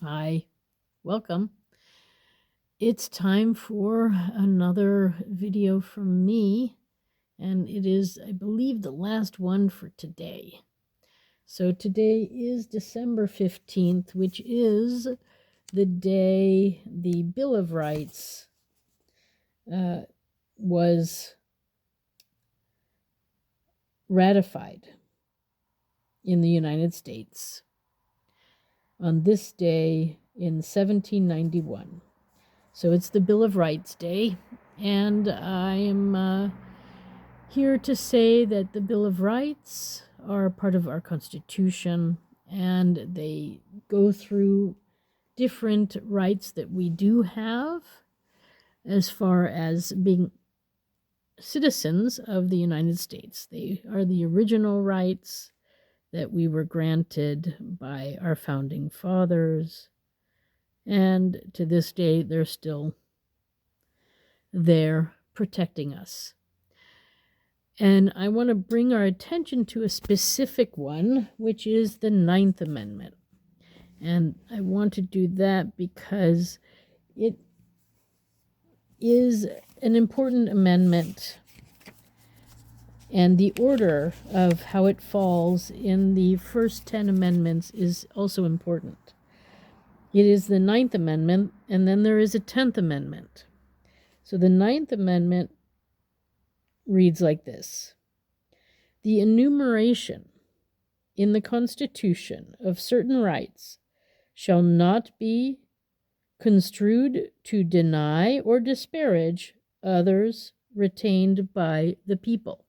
Hi, welcome. It's time for another video from me, and it is, I believe, the last one for today. So today is December 15th, which is the day the Bill of Rights was ratified in the United States on this day in 1791. So it's the Bill of Rights Day, and I am here to say that the Bill of Rights are part of our Constitution, and they go through different rights that we do have as far as being citizens of the United States. They are the original rights that we were granted by our founding fathers, and to this day they're still there protecting us. And I want to bring our attention to a specific one, which is the Ninth Amendment. And I want to do that because it is an important amendment, and the order of how it falls in the first 10 amendments is also important. It is the Ninth Amendment, and then there is a 10th Amendment. So the Ninth Amendment reads like this: the enumeration in the Constitution of certain rights shall not be construed to deny or disparage others retained by the people.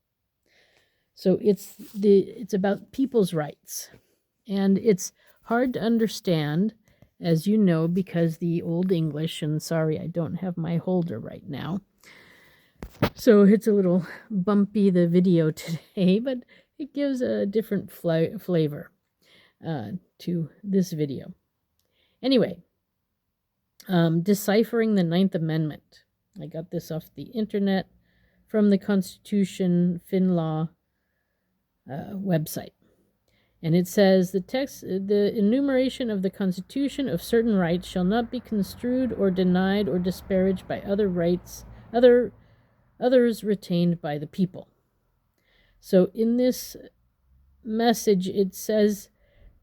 So it's about people's rights, and it's hard to understand, as you know, because the Old English, and sorry I don't have my holder right now, so it's a little bumpy, the video today, but it gives a different flavor to this video. Anyway, deciphering the Ninth Amendment. I got this off the internet from the Constitution FinLaw website. And it says, the enumeration of the Constitution of certain rights shall not be construed or denied or disparaged by others retained by the people. So in this message, it says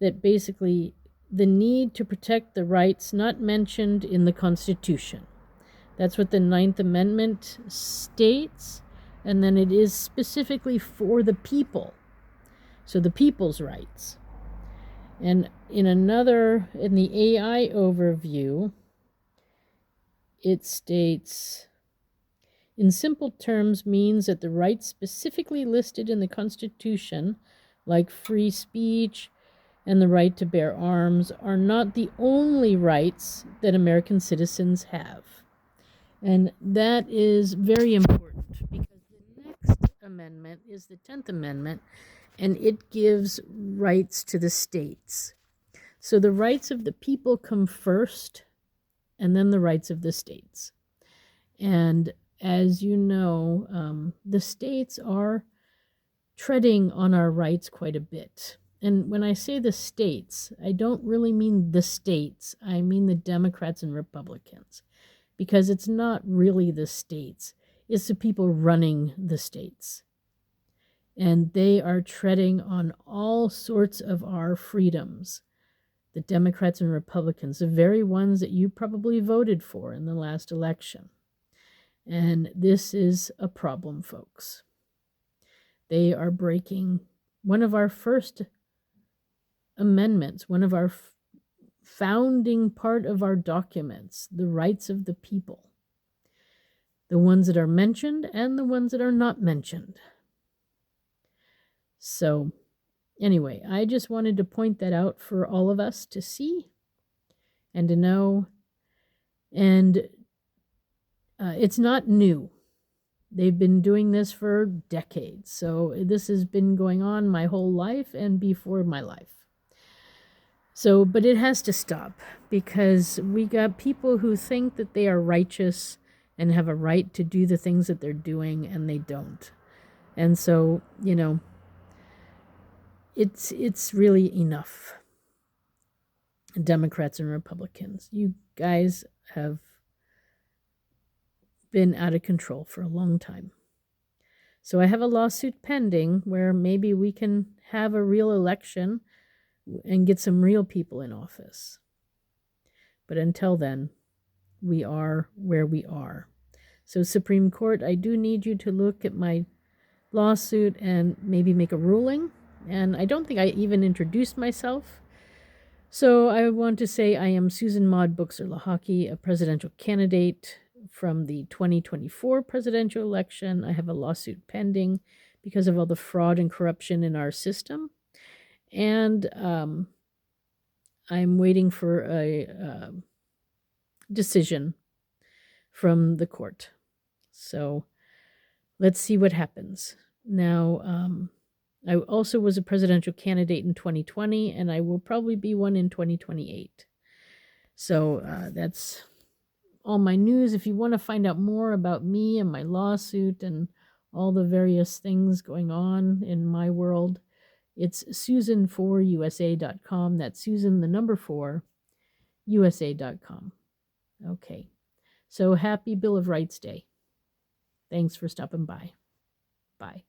that basically the need to protect the rights not mentioned in the Constitution. That's what the Ninth Amendment states, and then it is specifically for the people. So the people's rights. And in the AI overview, it states, in simple terms, means that the rights specifically listed in the Constitution, like free speech and the right to bear arms, are not the only rights that American citizens have. And that is very important, because the next amendment is the 10th Amendment, and it gives rights to the states. So the rights of the people come first, and then the rights of the states. And as you know, the states are treading on our rights quite a bit. And when I say the states, I don't really mean the states. I mean the Democrats and Republicans, because it's not really the states. It's the people running the states. And they are treading on all sorts of our freedoms. The Democrats and Republicans, the very ones that you probably voted for in the last election. And this is a problem, folks. They are breaking one of our first amendments, one of our founding part of our documents, the rights of the people. The ones that are mentioned and the ones that are not mentioned. So anyway, I just wanted to point that out for all of us to see and to know. And it's not new. They've been doing this for decades. So this has been going on my whole life and before my life. So, but it has to stop, because we got people who think that they are righteous and have a right to do the things that they're doing, and they don't. And so, you know, it's really enough. Democrats and Republicans. You guys have been out of control for a long time. So I have a lawsuit pending where maybe we can have a real election and get some real people in office. But until then, we are where we are. So, Supreme Court, I do need you to look at my lawsuit and maybe make a ruling. And I don't think I even introduced myself. So, I want to say I am Susan Maud Buchser-Lochocki, a presidential candidate from the 2024 presidential election. I have a lawsuit pending because of all the fraud and corruption in our system. And I'm waiting for a decision from the court. So let's see what happens. Now, I also was a presidential candidate in 2020, and I will probably be one in 2028. So that's all my news. If you want to find out more about me and my lawsuit and all the various things going on in my world, it's susan4usa.com. That's Susan, the number 4, usa.com. Okay. So happy Bill of Rights Day. Thanks for stopping by. Bye.